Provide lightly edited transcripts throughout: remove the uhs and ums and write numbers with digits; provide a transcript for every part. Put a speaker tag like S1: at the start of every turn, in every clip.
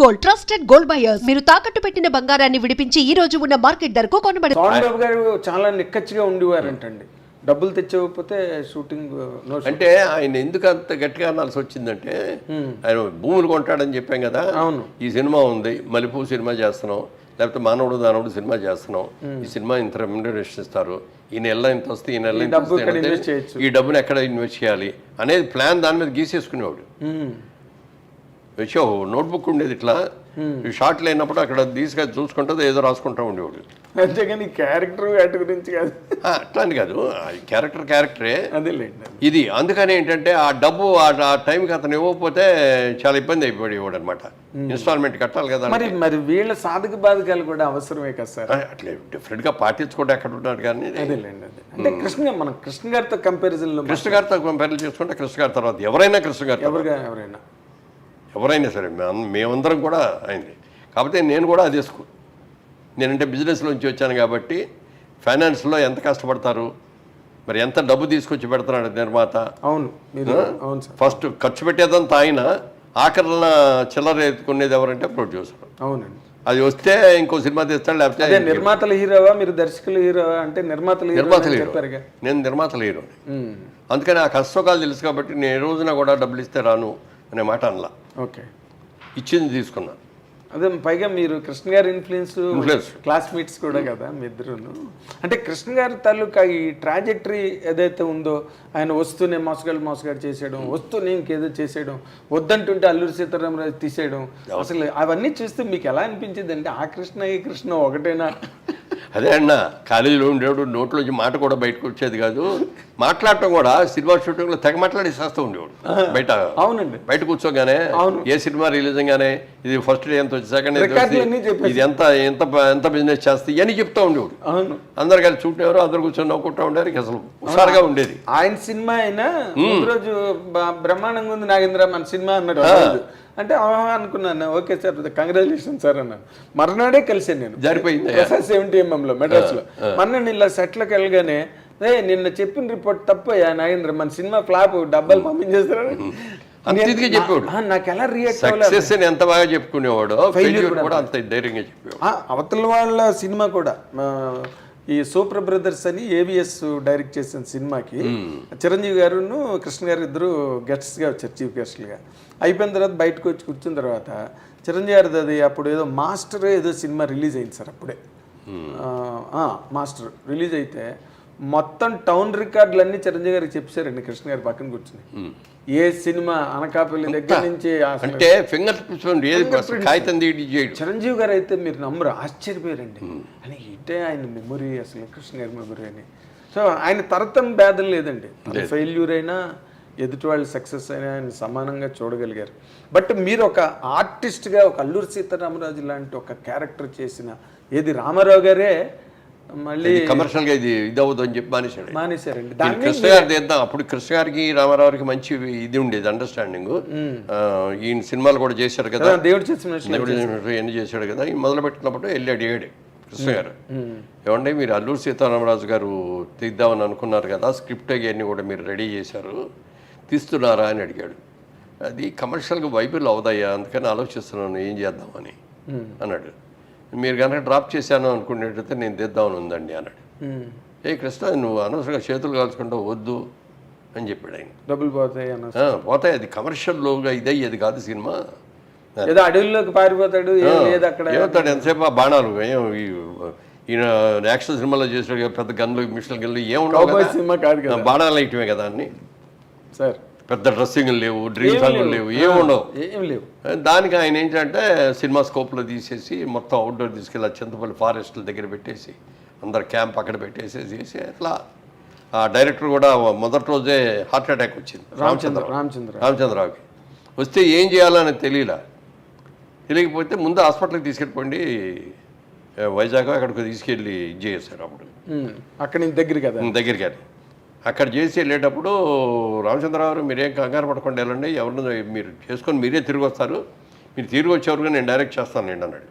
S1: Gold, trusted gold buyers. మీరు తాకట్టు పెట్టిన బంగారాన్ని విడిపించి ఈ రోజు ఉన్న మార్కెట్ ధరకు కొనబడను.
S2: పవన్ బాబు గారు చాలా నిక్కచ్చిగా ఉండేవారంటండి. డబ్బులు తెచ్చకపోతే షూటింగ్
S3: అంటే ఆయన ఎందుకు అంత గట్టిగా అనాల్సి వచ్చిందంటే ఆయన భూములు కొంటాడని చెప్పాం కదా.
S2: అవును,
S3: ఈ సినిమా ఉంది, మల్లెపూ సినిమా చేస్తున్నాం, లేకపోతే మానవుడు దానవుడు సినిమా చేస్తున్నాం, ఈ సినిమా ఇంత రెమ్యునరేషన్ ఇస్తారు, ఈ నెల ఇంత వస్తే ఈ నెల ఇంత వస్తే ఈ డబ్బును ఎక్కడ ఇన్వెస్ట్ చేయాలి అనేది ప్లాన్ దాని మీద గీసేసుకునేవాడు. వచ్చి నోట్బుక్ ఉండేది ఇట్లా, షార్ట్ లేనప్పుడు అక్కడ తీసుకొని చూసుకుంటుంది ఏదో రాసుకుంటూ ఉండేవాడు.
S2: అంతేగాని క్యారెక్టర్ వాటి గురించి కాదు,
S3: అట్లా అని కాదు, క్యారెక్టరే
S2: అదేలేండి
S3: ఇది. అందుకని ఏంటంటే ఆ డబ్బు ఆ టైంకి అతను ఇవ్వకపోతే చాలా ఇబ్బంది అయిపోయేవాడు అనమాట. ఇన్స్టాల్మెంట్ కట్టాలి కదా.
S2: మరి వీళ్ళ సాధక బాధకాలు కూడా అవసరమే కదా సార్.
S3: అట్లా డిఫరెంట్గా పాటించుకుంటే ఎక్కడ ఉన్నాడు కానీ
S2: అదేలేండి. అదే అంటే మనం కృష్ణ గారితో కంపారిజన్లో
S3: కృష్ణ చేసుకుంటే కృష్ణ గారి తర్వాత ఎవరైనా కృష్ణ గారు ఎవరైనా సరే మేమందరం కూడా అయింది. కాకపోతే నేను కూడా అదే స్కూల్. నేనంటే బిజినెస్లోంచి వచ్చాను కాబట్టి ఫైనాన్స్లో ఎంత కష్టపడతారు, మరి ఎంత డబ్బు తీసుకొచ్చి పెడతాడు నిర్మాత.
S2: అవును,
S3: ఫస్ట్ ఖర్చు పెట్టేదంతా ఆయన, ఆఖరణ చిల్లర ఎత్తుకునేది ఎవరంటే ప్రొడ్యూసర్.
S2: అవునండి,
S3: అది వస్తే ఇంకో సినిమా తీస్తాడు, లేకపోతే
S2: నిర్మాతల హీరోవా మీరు దర్శకులు హీరోవా అంటే నిర్మాతల హీరో.
S3: నేను నిర్మాతల హీరో. అందుకని ఆ కష్టసుఖాలు తెలుసు కాబట్టి నేను ఏ రోజున కూడా డబ్బులు ఇస్తే రాను అనే మాట అనలా.
S2: ఓకే,
S3: ఇచ్చింది తీసుకున్నా.
S2: అదే పైగా మీరు కృష్ణ గారి ఇన్ఫ్లుయెన్స్ క్లాస్మేట్స్ కూడా కదా మీ ఇద్దరును. అంటే కృష్ణ గారి తాలూకా ఈ ట్రాజెక్టరీ ఏదైతే ఉందో, ఆయన వస్తూనే మోసగాడు చేసేయడం, వస్తూనే ఇంకేదో చేసేయడం, వద్దంటుంటే అల్లూరి సీతారామరాజు తీసేయడం, అసలు అవన్నీ చూస్తే మీకు ఎలా అనిపించింది అంటే ఆ కృష్ణ ఈ కృష్ణ ఒకటేనా?
S3: అదే అన్న, కాలేజీలో ఉండేవాడు, నోట్లోంచి మాట కూడా బయటకు వచ్చేది కాదు. మాట్లాడటం కూడా సినిమా షూటింగ్లో తెగ మాట్లాడేసేస్తూ ఉండేవాడు బయట.
S2: అవునండి,
S3: బయట కూర్చోగానే ఏ సినిమా రిలీజ్ గానే ఇది ఫస్ట్ డే ఎంత వచ్చి, సెకండ్ డే ఇది ఎంత ఎంత బిజినెస్ చేస్తే ఇవన్నీ చెప్తూ ఉండేవాడు.
S2: అవును,
S3: అందరు కలిసి చూడేవారు, అందరు కూర్చొని నవ్వుకుంటూ ఉండేవారు. అసలు హుషారుగా ఉండేది.
S2: ఆయన సినిమా అయినా రోజు బ్రహ్మాండంగా ఉంది నాగేంద్ర మన సినిమా అన్నాడు. అంటే అనుకున్నాను, ఓకే సార్ కంగ్రాచులేషన్ సార్ అన్నాను. మర్నాడే కలిసాను నేను,
S3: జరిపోయింది
S2: 70mm మెడ్రాస్లో. మర్నాడు ఇలా సెట్లోకి వెళ్ళగానే, నిన్న చెప్పిన రిపోర్ట్ తప్పయ్యా నాగేంద్ర, మన సినిమా ఫ్లాప్, డబ్బాలు పంపించేస్తారు
S3: చెప్పేవాడు.
S2: నాకు ఎలా రియాక్ట్
S3: అవ్వాలి, ఎంత బాగా చెప్పుకునేవాడు, కూడా అంత ధైర్యంగా చెప్పేవాడు.
S2: అవతల వాళ్ళ సినిమా కూడా ఈ సూపర్ బ్రదర్స్ అని ఏవిఎస్ డైరెక్ట్ చేసిన సినిమాకి చిరంజీవి గారును కృష్ణ గారు ఇద్దరు గెస్ట్స్గా వచ్చారు, చీఫ్ గెస్ట్లుగా. అయిపోయిన తర్వాత బయటకు వచ్చి కూర్చున్న తర్వాత చిరంజీవి గారిది అది అప్పుడు ఏదో మాస్టర్ ఏదో సినిమా రిలీజ్ అయింది సార్. అప్పుడే మాస్టర్ రిలీజ్ అయితే మొత్తం టౌన్ రికార్డులన్నీ చిరంజీవి గారికి చెప్పారండి కృష్ణ గారి పక్కన కూర్చుని. ఏ సినిమా అనకాపల్లి దగ్గర నుంచి
S3: అంటే
S2: చిరంజీవి గారు అయితే మీరు నమ్మరు, ఆశ్చర్యపోయారండి. అని ఇటే ఆయన మెమొరీ, అసలు కృష్ణ గారి మెమొరీ అని. సో ఆయన తరతన భేదం లేదండి, ఫెయిల్యూర్ అయినా ఎదుటి వాళ్ళు సక్సెస్ అయినా ఆయన సమానంగా చూడగలిగారు. బట్ మీరు ఒక ఆర్టిస్ట్గా ఒక అల్లూరి సీతారామరాజు లాంటి ఒక క్యారెక్టర్ చేసిన ఏది రామారావు గారే మళ్ళీ
S3: కమర్షియల్గా ఇది అవ్వదు అని చెప్పి
S2: మానేశారండి.
S3: కృష్ణ గారు తీద్దాం, అప్పుడు కృష్ణ గారికి రామారావుకి మంచి ఇది ఉండేది, అండర్స్టాండింగ్. ఈయన సినిమాలు కూడా చేశాడు కదా,
S2: దేవుడు చేసిన
S3: ఎన్ని చేశాడు కదా. ఈ మొదలు పెట్టినప్పుడు వెళ్ళి అడిగాడు కృష్ణ గారు, ఏమంటే మీరు అల్లూరి సీతారామరాజు గారు తీద్దామని అనుకున్నారు కదా, స్క్రిప్ట్ అవన్నీ కూడా మీరు రెడీ చేశారు, తీస్తున్నారా అని అడిగాడు. అది కమర్షియల్గా వైబుల్ అవుదయ్యా, అందుకని ఆలోచిస్తున్నాను ఏం చేద్దామని అన్నాడు. మీరు కనుక డ్రాప్ చేశాను అనుకునేటైతే నేను తీద్దామని ఉందండి అన్నాడు. ఏ కృష్ణ నువ్వు అనవసరంగా చేతులు కాల్చుకుంటావు, వద్దు అని చెప్పాడు ఆయన.
S2: డబ్బులు
S3: పోతాయి, అది కమర్షియల్లోగా ఇదయ్యేది కాదు సినిమా.
S2: ఏదో అడవుల్లోకి పారిపోతాడు,
S3: ఏమవుతాడు ఎంతసేపు ఆ బాణాలు, ఈయన యాక్షన్ సినిమాలో చేసాడు పెద్ద గన్లు మిషన్ గన్లు ఏముండవు, బాణాలు వేయటమే కదా అన్ని సార్. పెద్ద డ్రెస్సింగ్లు లేవు, డ్రీమ్ సాంగ్లు లేవు, ఏం లేవు. దానికి ఆయన ఏంటంటే సినిమా స్కోప్లో తీసేసి మొత్తం అవుట్డోర్ తీసుకెళ్ళి చింతపల్లి ఫారెస్ట్ల దగ్గర పెట్టేసి అందరు క్యాంప్ అక్కడ పెట్టేసేసి అట్లా. ఆ డైరెక్టర్ కూడా మొదటి రోజే హార్ట్ అటాక్ వచ్చింది రామచంద్రరావుకి. వస్తే ఏం చేయాలని తెలియకపోతే ముందు హాస్పిటల్కి తీసుకెళ్ళిపోండి, వైజాగ్ అక్కడికి తీసుకెళ్ళి ఇది చేశారు. అప్పుడు
S2: అక్కడ దగ్గర
S3: కానీ అక్కడ చేసి వెళ్ళేటప్పుడు రామచంద్రరావు మీరేం కంగారు పడకుండా వెళ్ళండి, ఎవరిని మీరు చేసుకొని మీరే తిరిగి వస్తారు, మీరు తిరిగి వచ్చేవరకు నేను డైరెక్ట్ చేస్తానండి అన్నాడు.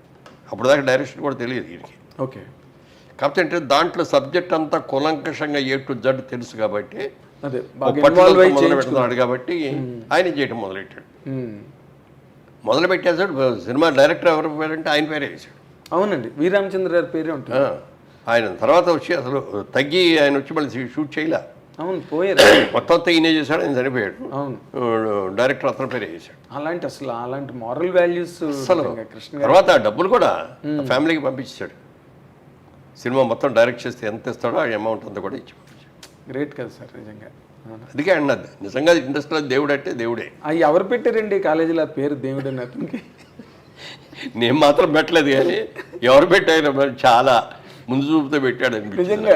S3: అప్పుడు దాకా డైరెక్షన్ కూడా తెలియదు వీరికి.
S2: ఓకే,
S3: కాకపోతే అంటే దాంట్లో సబ్జెక్ట్ అంతా కులంకషంగా A to Z తెలుసు కాబట్టి మొదలు పెడుతున్నాడు కాబట్టి ఆయన చేయటం మొదలెట్టాడు. మొదలు పెట్టేశాడు. సినిమా డైరెక్టర్ ఎవరి పేరంటే ఆయన పేరే వేసాడు.
S2: అవునండి, వి రామచంద్ర గారి పేరే ఉంటుంది.
S3: ఆయన తర్వాత వచ్చి అసలు తగ్గి ఆయన వచ్చి మళ్ళీ షూట్ చేయలే.
S2: అవును, పోయారు.
S3: మొత్తం అంతా ఈయనే చేశాడు, ఆయన చనిపోయాడు.
S2: అవును,
S3: డైరెక్టర్ అతని పేరే చేశాడు.
S2: అలాంటి మారల్ వాల్యూస్
S3: అసలు
S2: కృష్ణ గారు.
S3: తర్వాత ఆ డబ్బులు కూడా ఫ్యామిలీకి పంపించాడు. సినిమా మొత్తం డైరెక్ట్ చేస్తే ఎంత ఇస్తాడో ఆ అమౌంట్ అంతా కూడా ఇచ్చి పంపించాడు.
S2: గ్రేట్ కదా సార్ నిజంగా.
S3: అందుకే అన్నది నిజంగా ఇండస్ట్రీలో దేవుడు అంటే దేవుడే.
S2: అవి ఎవరు పెట్టారండి కాలేజీలో పేరు దేవుడు అని అతనికి?
S3: నేను మాత్రం పెట్టలేదు, కానీ ఎవరు పెట్టారు చాలా ముందు చూపుతో పెట్టాడు అనిపించింది.
S2: నిజంగా